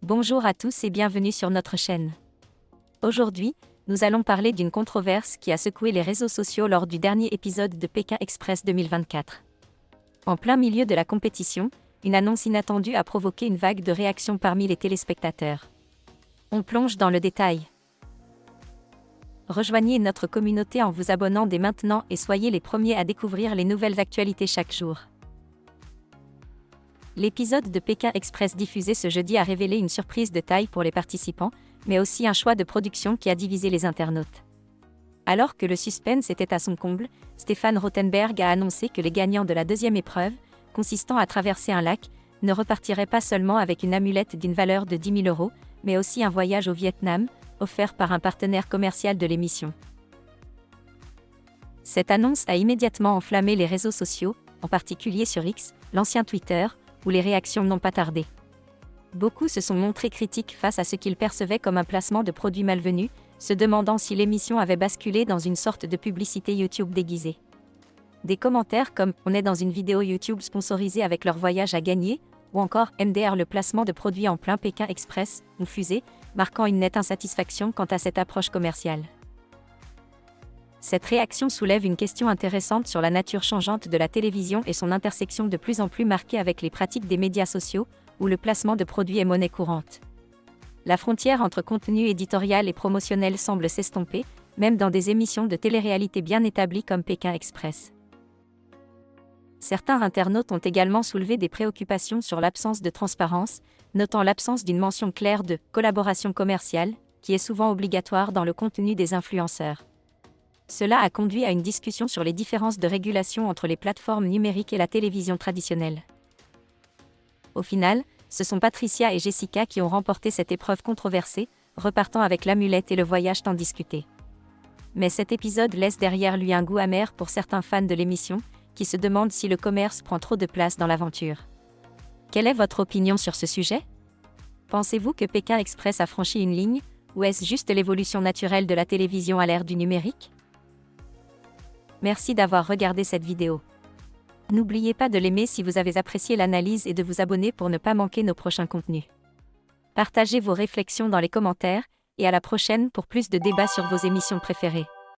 Bonjour à tous et bienvenue sur notre chaîne. Aujourd'hui, nous allons parler d'une controverse qui a secoué les réseaux sociaux lors du dernier épisode de Pékin Express 2024. En plein milieu de la compétition, une annonce inattendue a provoqué une vague de réactions parmi les téléspectateurs. On plonge dans le détail. Rejoignez notre communauté en vous abonnant dès maintenant et soyez les premiers à découvrir les nouvelles actualités chaque jour. L'épisode de Pékin Express diffusé ce jeudi a révélé une surprise de taille pour les participants, mais aussi un choix de production qui a divisé les internautes. Alors que le suspense était à son comble, Stéphane Rothenberg a annoncé que les gagnants de la deuxième épreuve, consistant à traverser un lac, ne repartiraient pas seulement avec une amulette d'une valeur de 10 000 €, mais aussi un voyage au Vietnam, offert par un partenaire commercial de l'émission. Cette annonce a immédiatement enflammé les réseaux sociaux, en particulier sur X, l'ancien Twitter, où les réactions n'ont pas tardé. Beaucoup se sont montrés critiques face à ce qu'ils percevaient comme un placement de produits malvenus, se demandant si l'émission avait basculé dans une sorte de publicité YouTube déguisée. Des commentaires comme « On est dans une vidéo YouTube sponsorisée avec leur voyage à gagner » ou encore « MDR le placement de produits en plein Pékin Express » ont fusé, marquant une nette insatisfaction quant à cette approche commerciale. Cette réaction soulève une question intéressante sur la nature changeante de la télévision et son intersection de plus en plus marquée avec les pratiques des médias sociaux, où le placement de produits est monnaie courante. La frontière entre contenu éditorial et promotionnel semble s'estomper, même dans des émissions de télé-réalité bien établies comme Pékin Express. Certains internautes ont également soulevé des préoccupations sur l'absence de transparence, notant l'absence d'une mention claire de « collaboration commerciale », qui est souvent obligatoire dans le contenu des influenceurs. Cela a conduit à une discussion sur les différences de régulation entre les plateformes numériques et la télévision traditionnelle. Au final, ce sont Patricia et Jessica qui ont remporté cette épreuve controversée, repartant avec l'amulette et le voyage tant discuté. Mais cet épisode laisse derrière lui un goût amer pour certains fans de l'émission, qui se demandent si le commerce prend trop de place dans l'aventure. Quelle est votre opinion sur ce sujet ? Pensez-vous que Pékin Express a franchi une ligne, ou est-ce juste l'évolution naturelle de la télévision à l'ère du numérique ? Merci d'avoir regardé cette vidéo. N'oubliez pas de l'aimer si vous avez apprécié l'analyse et de vous abonner pour ne pas manquer nos prochains contenus. Partagez vos réflexions dans les commentaires, et à la prochaine pour plus de débats sur vos émissions préférées.